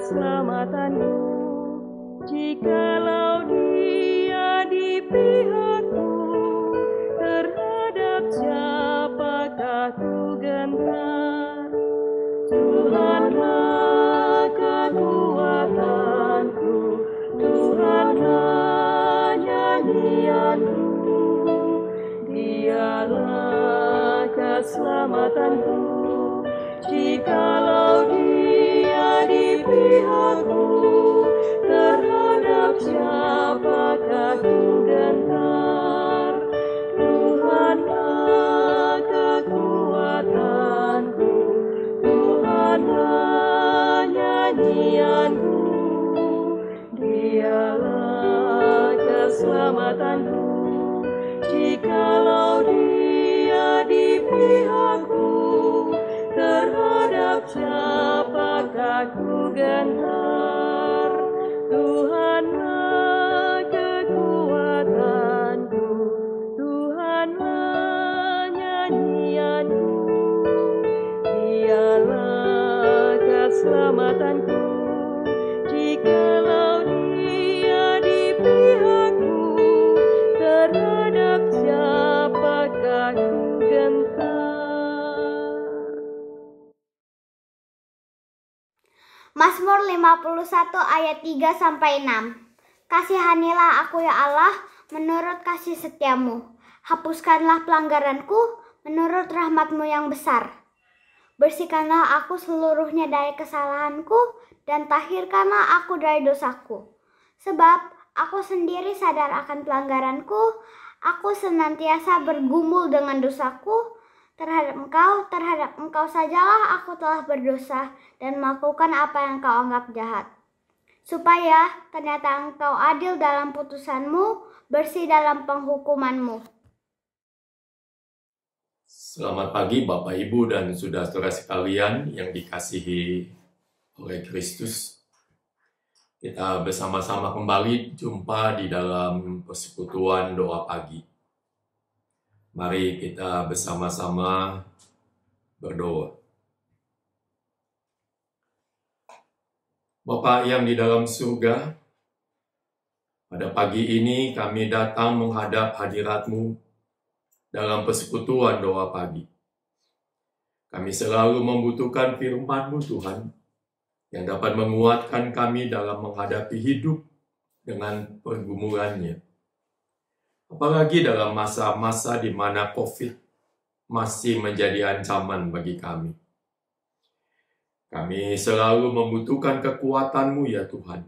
keselamatanku. Jikalau Dia di pihakku, terhadap siapakah ku gentar? Tuhanlah kekuatanku, Tuhanlah nyanyianku, Dialah keselamatanku. Jikalau Dia di pihakku, terhadap siapakah ku gentar? Tuhanlah kekuatanku, Tuhanlah nyanyianku, Dialah keselamatanku. Jikalau Dia di pihakku, terhadap siapakah ku gentar? Tuhanlah kekuatanku, Tuhanlah nyanyianku, Dialah keselamatanku. Jikalau Dia di pihakku, terhadap siapakah ku gentar? Mazmur 51 ayat 3-6. Kasihanilah aku ya Allah, menurut kasih setiamu. Hapuskanlah pelanggaranku, menurut rahmat-Mu yang besar. Bersihkanlah aku seluruhnya dari kesalahanku, dan tahirkanlah aku dari dosaku. Sebab aku sendiri sadar akan pelanggaranku, aku senantiasa bergumul dengan dosaku. Terhadap Engkau sajalah aku telah berdosa dan melakukan apa yang Engkau anggap jahat. Supaya ternyata Engkau adil dalam putusan-Mu, bersih dalam penghukuman-Mu. Selamat pagi Bapak Ibu dan saudara-saudara sekalian yang dikasihi oleh Kristus. Kita bersama-sama kembali jumpa di dalam persekutuan doa pagi. Mari kita bersama-sama berdoa. Bapa yang di dalam surga, pada pagi ini kami datang menghadap hadirat-Mu dalam persekutuan doa pagi. Kami selalu membutuhkan firman-Mu Tuhan, yang dapat menguatkan kami dalam menghadapi hidup dengan pergumulannya. Apalagi dalam masa-masa di mana COVID masih menjadi ancaman bagi kami. Kami selalu membutuhkan kekuatan-Mu ya Tuhan,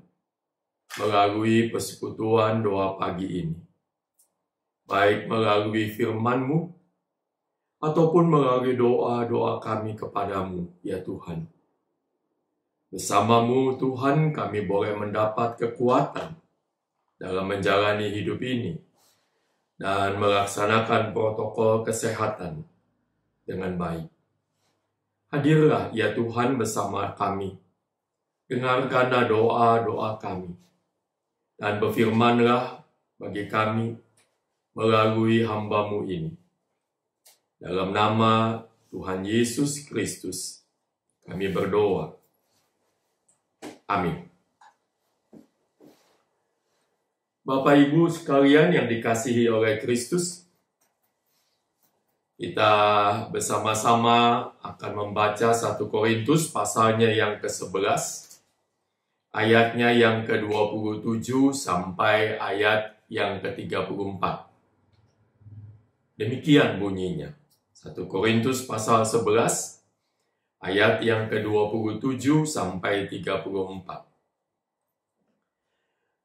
melalui persekutuan doa pagi ini. Baik melalui firman-Mu, ataupun melalui doa-doa kami kepadamu ya Tuhan. Bersama-Mu Tuhan kami boleh mendapat kekuatan dalam menjalani hidup ini, dan melaksanakan protokol kesehatan dengan baik. Hadirlah ya Tuhan bersama kami. Dengarkanlah doa-doa kami. Dan berfirmanlah bagi kami melalui hamba-Mu ini. Dalam nama Tuhan Yesus Kristus, kami berdoa. Amin. Bapak Ibu sekalian yang dikasihi oleh Kristus, kita bersama-sama akan membaca 1 Korintus pasalnya yang ke-11, ayatnya yang ke-27 sampai ayat yang ke-34. Demikian bunyinya. 1 Korintus pasal 11, ayat yang ke-27 sampai 34.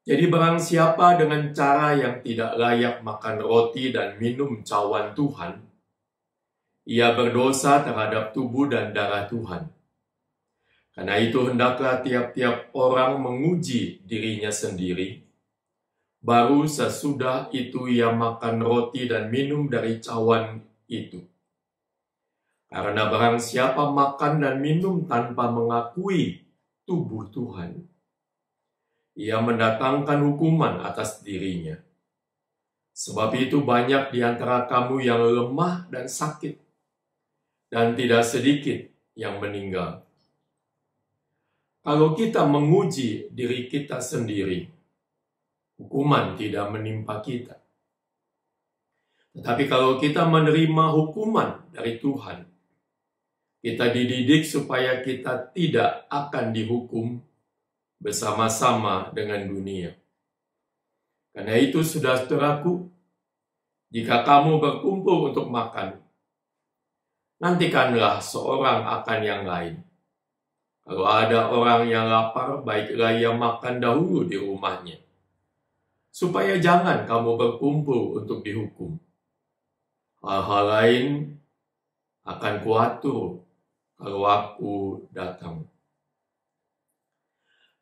Jadi barang siapa dengan cara yang tidak layak makan roti dan minum cawan Tuhan, ia berdosa terhadap tubuh dan darah Tuhan. Karena itu hendaklah tiap-tiap orang menguji dirinya sendiri, baru sesudah itu ia makan roti dan minum dari cawan itu. Karena barang siapa makan dan minum tanpa mengakui tubuh Tuhan, ia mendatangkan hukuman atas dirinya. Sebab itu banyak di antara kamu yang lemah dan sakit, dan tidak sedikit yang meninggal. Kalau kita menguji diri kita sendiri, hukuman tidak menimpa kita. Tetapi kalau kita menerima hukuman dari Tuhan, kita dididik supaya kita tidak akan dihukum bersama-sama dengan dunia. Karena itu, saudara-saudaraku, jika kamu berkumpul untuk makan, nantikanlah seorang akan yang lain. Kalau ada orang yang lapar, baiklah ia makan dahulu di rumahnya, supaya jangan kamu berkumpul untuk dihukum. Hal-hal lain akan kuatur kalau aku datang.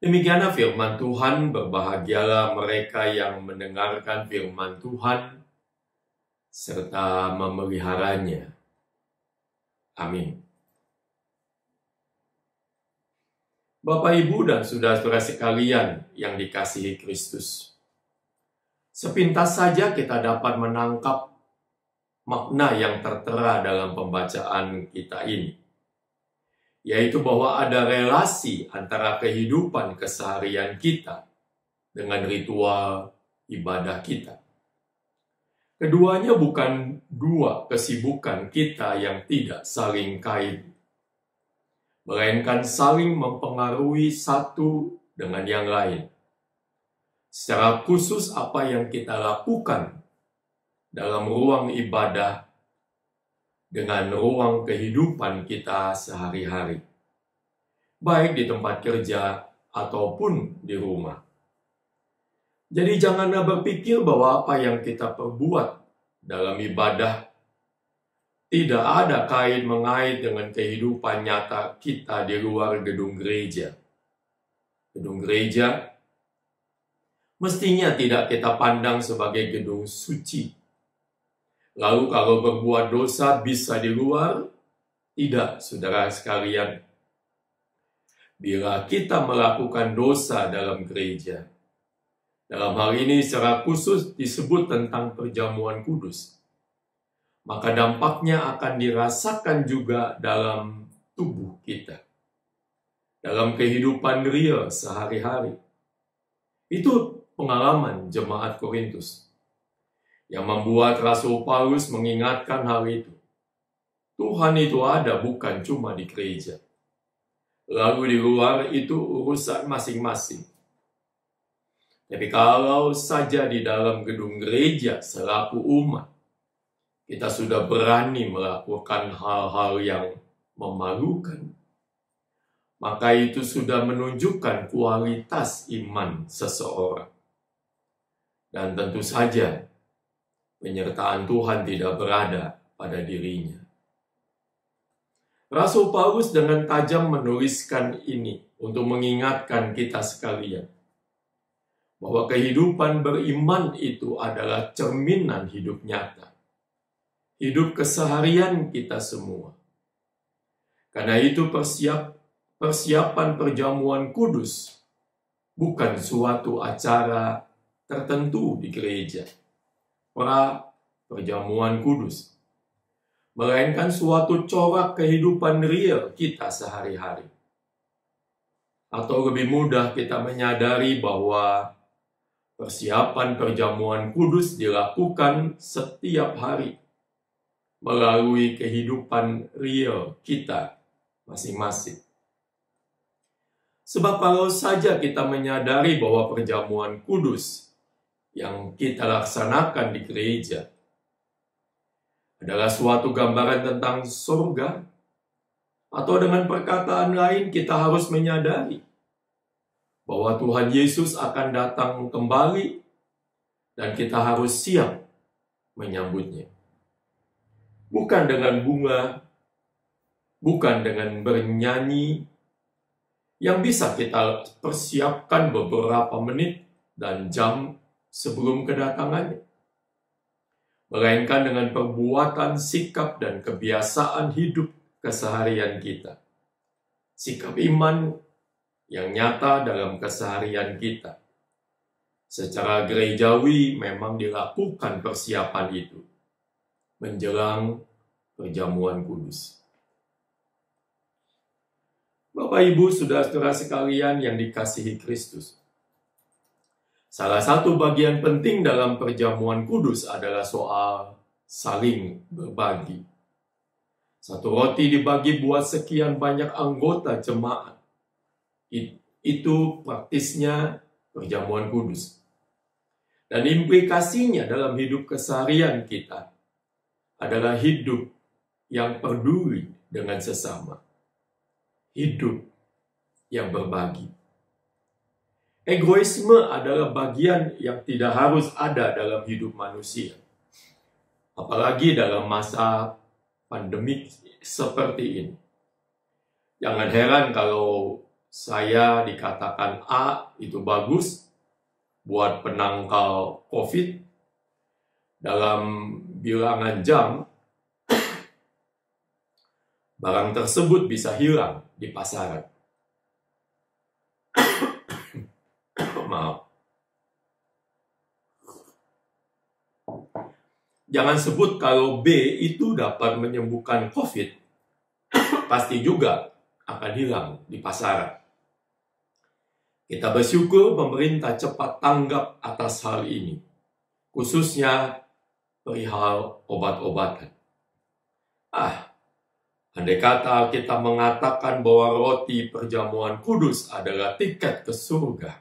Demikianlah firman Tuhan. Berbahagialah mereka yang mendengarkan firman Tuhan serta memeliharanya. Amin. Bapak, Ibu, dan saudara-saudara sekalian yang dikasihi Kristus, sepintas saja kita dapat menangkap makna yang tertera dalam pembacaan kita ini, yaitu bahwa ada relasi antara kehidupan keseharian kita dengan ritual ibadah kita. Keduanya bukan dua kesibukan kita yang tidak saling kait, melainkan saling mempengaruhi satu dengan yang lain. Secara khusus, apa yang kita lakukan dalam ruang ibadah dengan ruang kehidupan kita sehari-hari, baik di tempat kerja ataupun di rumah. Jadi janganlah berpikir bahwa apa yang kita perbuat dalam ibadah tidak ada kait-mengait dengan kehidupan nyata kita di luar gedung gereja. Gedung gereja mestinya tidak kita pandang sebagai gedung suci. Lalu kalau berbuat dosa bisa di luar? Tidak, saudara sekalian. Bila kita melakukan dosa dalam gereja, dalam hal ini secara khusus disebut tentang perjamuan kudus, maka dampaknya akan dirasakan juga dalam tubuh kita, dalam kehidupan real sehari-hari. Itu pengalaman jemaat Korintus yang membuat Rasul Paulus mengingatkan hal itu. Tuhan itu ada bukan cuma di gereja. Lalu di luar itu urusan masing-masing. Tapi kalau saja di dalam gedung gereja selaku umat, kita sudah berani melakukan hal-hal yang memalukan, maka itu sudah menunjukkan kualitas iman seseorang. Dan tentu saja, penyertaan Tuhan tidak berada pada dirinya. Rasul Paulus dengan tajam menuliskan ini untuk mengingatkan kita sekalian bahwa kehidupan beriman itu adalah cerminan hidup nyata, hidup keseharian kita semua. Karena itu persiapan perjamuan kudus bukan suatu acara tertentu di gereja, perjamuan kudus, melainkan suatu corak kehidupan real kita sehari-hari. Atau lebih mudah kita menyadari bahwa persiapan perjamuan kudus dilakukan setiap hari melalui kehidupan real kita masing-masing. Sebab kalau saja kita menyadari bahwa perjamuan kudus yang kita laksanakan di gereja adalah suatu gambaran tentang surga, atau dengan perkataan lain kita harus menyadari bahwa Tuhan Yesus akan datang kembali dan kita harus siap menyambutnya. Bukan dengan bunga, bukan dengan bernyanyi, yang bisa kita persiapkan beberapa menit dan jam sebelum kedatangannya, melainkan dengan perbuatan, sikap, dan kebiasaan hidup keseharian kita. Sikap iman yang nyata dalam keseharian kita. Secara gerejawi memang dilakukan persiapan itu menjelang perjamuan kudus. Bapak, Ibu, saudara-saudara sekalian yang dikasihi Kristus. Salah satu bagian penting dalam perjamuan kudus adalah soal saling berbagi. Satu roti dibagi buat sekian banyak anggota jemaat. Itu praktisnya perjamuan kudus. Dan implikasinya dalam hidup keseharian kita adalah hidup yang peduli dengan sesama. Hidup yang berbagi. Egoisme adalah bagian yang tidak harus ada dalam hidup manusia. Apalagi dalam masa pandemik seperti ini. Jangan heran kalau saya dikatakan A itu bagus buat penangkal COVID. Dalam bilangan jam, barang tersebut bisa hilang di pasaran. Maaf. Jangan sebut kalau B itu dapat menyembuhkan COVID, pasti juga akan hilang di pasaran. Kita bersyukur pemerintah cepat tanggap atas hal ini, khususnya perihal obat-obatan. Andai kata kita mengatakan bahwa roti perjamuan kudus adalah tiket ke surga,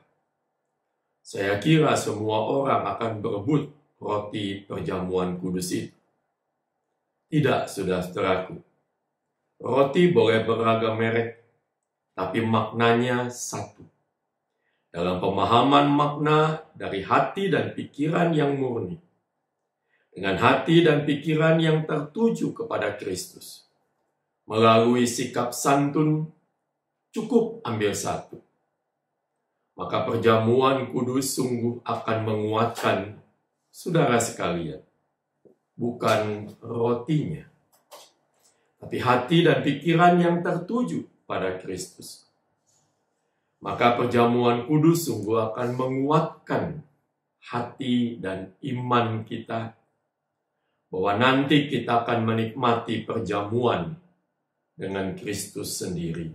saya kira semua orang akan berebut roti perjamuan kudus itu. Tidak, saudara-saudaraku. Roti boleh beragam merek, tapi maknanya satu. Dalam pemahaman makna dari hati dan pikiran yang murni. Dengan hati dan pikiran yang tertuju kepada Kristus. Melalui sikap santun, cukup ambil satu. Maka perjamuan kudus sungguh akan menguatkan saudara sekalian. Bukan rotinya, tapi hati dan pikiran yang tertuju pada Kristus. Maka perjamuan kudus sungguh akan menguatkan hati dan iman kita, bahwa nanti kita akan menikmati perjamuan dengan Kristus sendiri.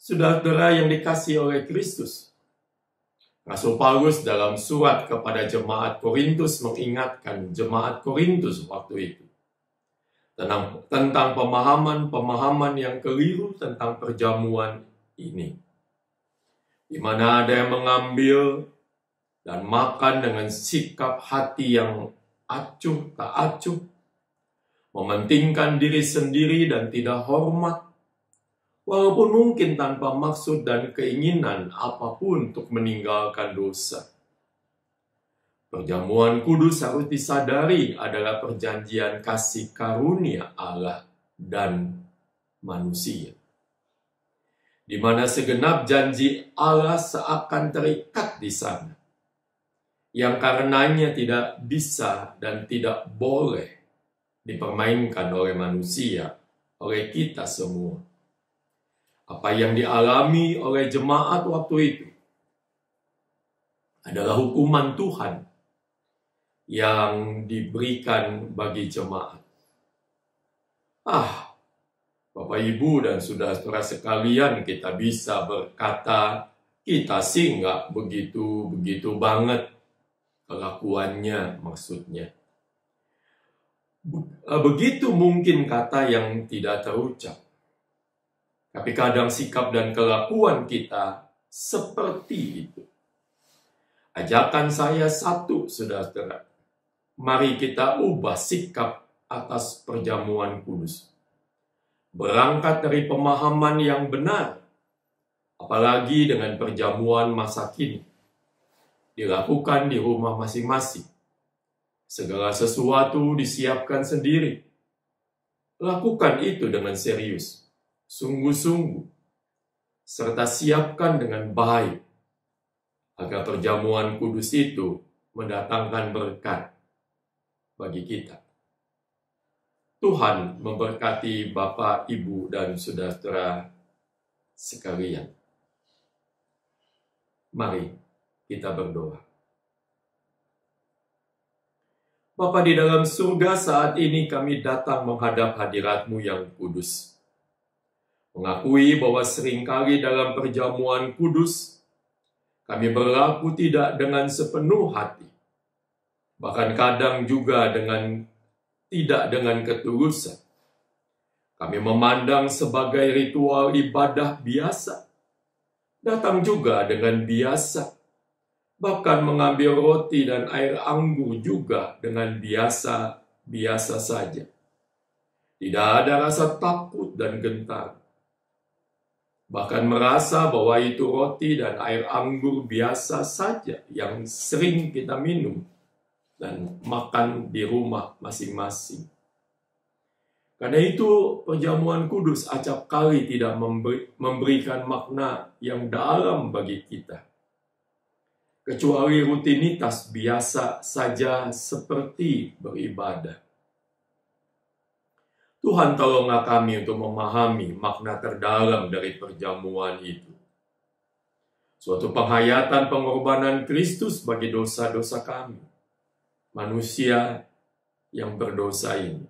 Saudara-saudara yang dikasihi oleh Kristus, Rasul Paulus dalam surat kepada jemaat Korintus mengingatkan jemaat Korintus waktu itu tentang pemahaman yang keliru tentang perjamuan ini. Di mana ada yang mengambil dan makan dengan sikap hati yang acuh tak acuh, mementingkan diri sendiri dan tidak hormat, walaupun mungkin tanpa maksud dan keinginan apapun untuk meninggalkan dosa. Perjamuan kudus harus disadari adalah perjanjian kasih karunia Allah dan manusia, di mana segenap janji Allah seakan terikat di sana, yang karenanya tidak bisa dan tidak boleh dipermainkan oleh manusia, oleh kita semua. Apa yang dialami oleh jemaat waktu itu adalah hukuman Tuhan yang diberikan bagi jemaat. Bapak, Ibu, dan saudara-saudara sekalian, kita bisa berkata, kita sih nggak begitu banget kelakuannya, maksudnya. Begitu mungkin kata yang tidak terucap. Tapi kadang sikap dan kelakuan kita seperti itu. Ajakan saya satu, saudara-saudara. Mari kita ubah sikap atas perjamuan kudus. Berangkat dari pemahaman yang benar, apalagi dengan perjamuan masa kini. Dilakukan di rumah masing-masing. Segala sesuatu disiapkan sendiri. Lakukan itu dengan serius, sungguh-sungguh, serta siapkan dengan baik, agar perjamuan kudus itu mendatangkan berkat bagi kita. Tuhan memberkati Bapak, Ibu, dan saudara-saudara sekalian. Mari kita berdoa. Bapa di dalam surga, saat ini kami datang menghadap hadirat-Mu yang kudus. Mengakui bahwa seringkali dalam perjamuan kudus, kami berlaku tidak dengan sepenuh hati, bahkan kadang juga tidak dengan ketulusan. Kami memandang sebagai ritual ibadah biasa, datang juga dengan biasa, bahkan mengambil roti dan air anggur juga dengan biasa saja. Tidak ada rasa takut dan gentar. Bahkan merasa bahwa itu roti dan air anggur biasa saja yang sering kita minum dan makan di rumah masing-masing. Karena itu perjamuan kudus acap kali tidak memberikan makna yang dalam bagi kita, kecuali rutinitas biasa saja seperti beribadah. Tuhan tolonglah kami untuk memahami makna terdalam dari perjamuan itu. Suatu penghayatan pengorbanan Kristus bagi dosa-dosa kami, manusia yang berdosa ini.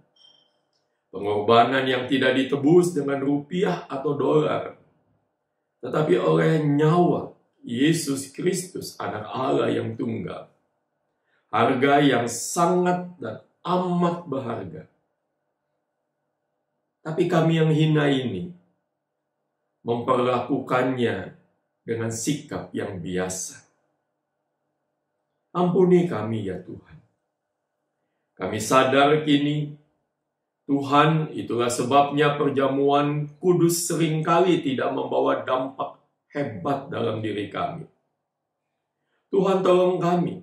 Pengorbanan yang tidak ditebus dengan rupiah atau dolar, tetapi oleh nyawa Yesus Kristus, Anak Allah yang tunggal. Harga yang sangat dan amat berharga. Tapi kami yang hina ini memperlakukannya dengan sikap yang biasa. Ampuni kami ya Tuhan. Kami sadar kini, Tuhan, itulah sebabnya perjamuan kudus seringkali tidak membawa dampak hebat dalam diri kami. Tuhan tolong kami,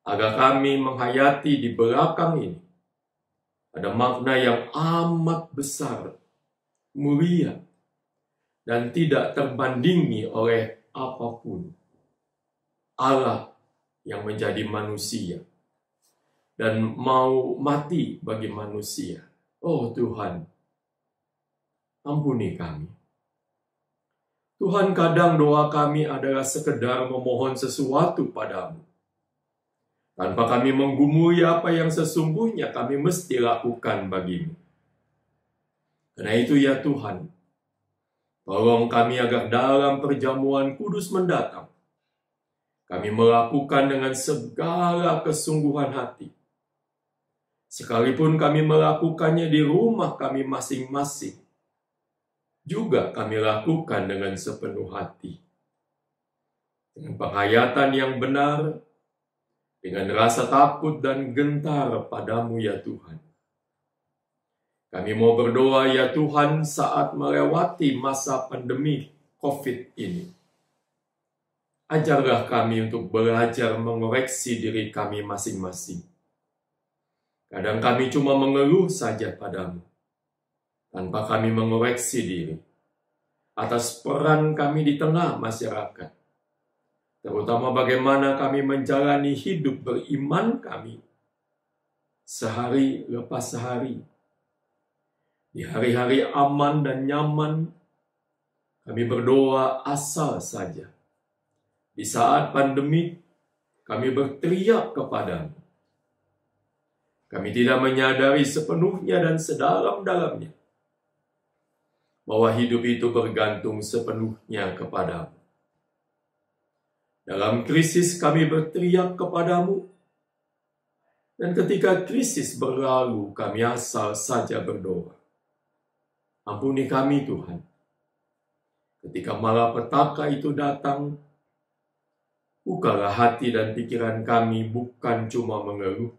agar kami menghayati di belakang ini ada makna yang amat besar, mulia, dan tidak terbandingi oleh apapun. Allah yang menjadi manusia dan mau mati bagi manusia. Oh Tuhan, ampuni kami. Tuhan, kadang doa kami adalah sekedar memohon sesuatu padamu, tanpa kami menggumuli apa yang sesungguhnya kami mesti lakukan bagimu. Karena itu ya Tuhan, tolong kami agar dalam perjamuan kudus mendatang, kami melakukan dengan segala kesungguhan hati. Sekalipun kami melakukannya di rumah kami masing-masing, juga kami lakukan dengan sepenuh hati. Dengan penghayatan yang benar, dengan rasa takut dan gentar padamu ya Tuhan. Kami mau berdoa ya Tuhan saat melewati masa pandemi COVID ini. Ajarlah kami untuk belajar mengoreksi diri kami masing-masing. Kadang kami cuma mengeluh saja padamu, tanpa kami mengoreksi diri atas peran kami di tengah masyarakat. Terutama bagaimana kami menjalani hidup beriman kami sehari lepas sehari. Di hari-hari aman dan nyaman, kami berdoa asal saja. Di saat pandemi, kami berteriak kepadamu. Kami tidak menyadari sepenuhnya dan sedalam-dalamnya bahwa hidup itu bergantung sepenuhnya kepadamu. Dalam krisis kami berteriak kepadamu, dan ketika krisis berlalu kami asal saja berdoa. Ampuni kami Tuhan. Ketika malapetaka itu datang, bukalah hati dan pikiran kami bukan cuma mengeluh,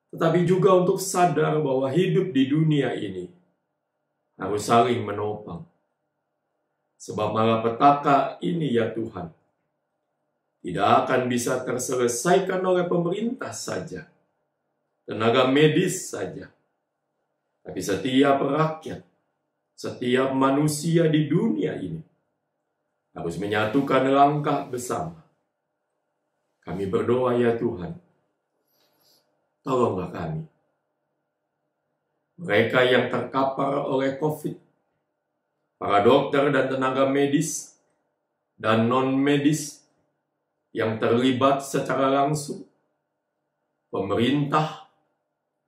tetapi juga untuk sadar bahwa hidup di dunia ini harus saling menopang. Sebab malapetaka ini ya Tuhan, tidak akan bisa terselesaikan oleh pemerintah saja, tenaga medis saja, tapi setiap rakyat, setiap manusia di dunia ini harus menyatukan langkah bersama. Kami berdoa ya Tuhan, tolonglah kami. Mereka yang terkapar oleh COVID, para dokter dan tenaga medis, dan non-medis yang terlibat secara langsung, pemerintah,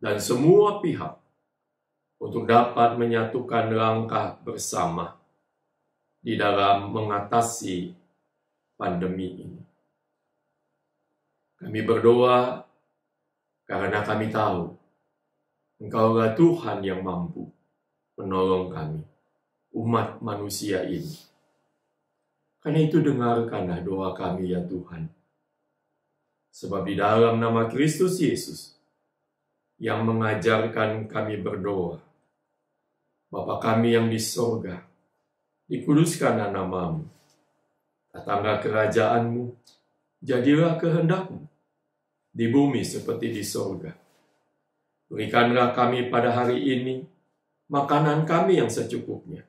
dan semua pihak, untuk dapat menyatukan langkah bersama di dalam mengatasi pandemi ini. Kami berdoa karena kami tahu Engkaulah Tuhan yang mampu menolong kami, umat manusia ini. Karena itu dengarkanlah doa kami ya Tuhan. Sebab di dalam nama Kristus Yesus yang mengajarkan kami berdoa, Bapa kami yang di sorga, dikuduskanlah namamu, datanglah kerajaanmu, jadilah kehendakmu, di bumi seperti di sorga. Berikanlah kami pada hari ini makanan kami yang secukupnya,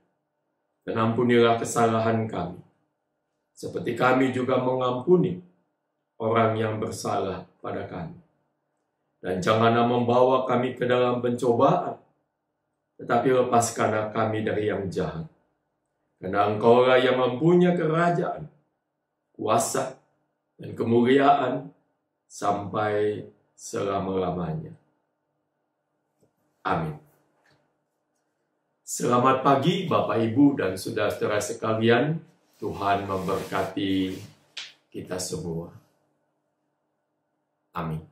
dan ampunilah kesalahan kami, seperti kami juga mengampuni orang yang bersalah pada kami. Dan janganlah membawa kami ke dalam pencobaan, tetapi lepaskanlah kami dari yang jahat. Karena Engkaulah yang mempunyai kerajaan, kuasa, dan kemuliaan sampai selama-lamanya. Amin. Selamat pagi Bapak, Ibu, dan saudara-saudara sekalian. Tuhan memberkati kita semua. Amin.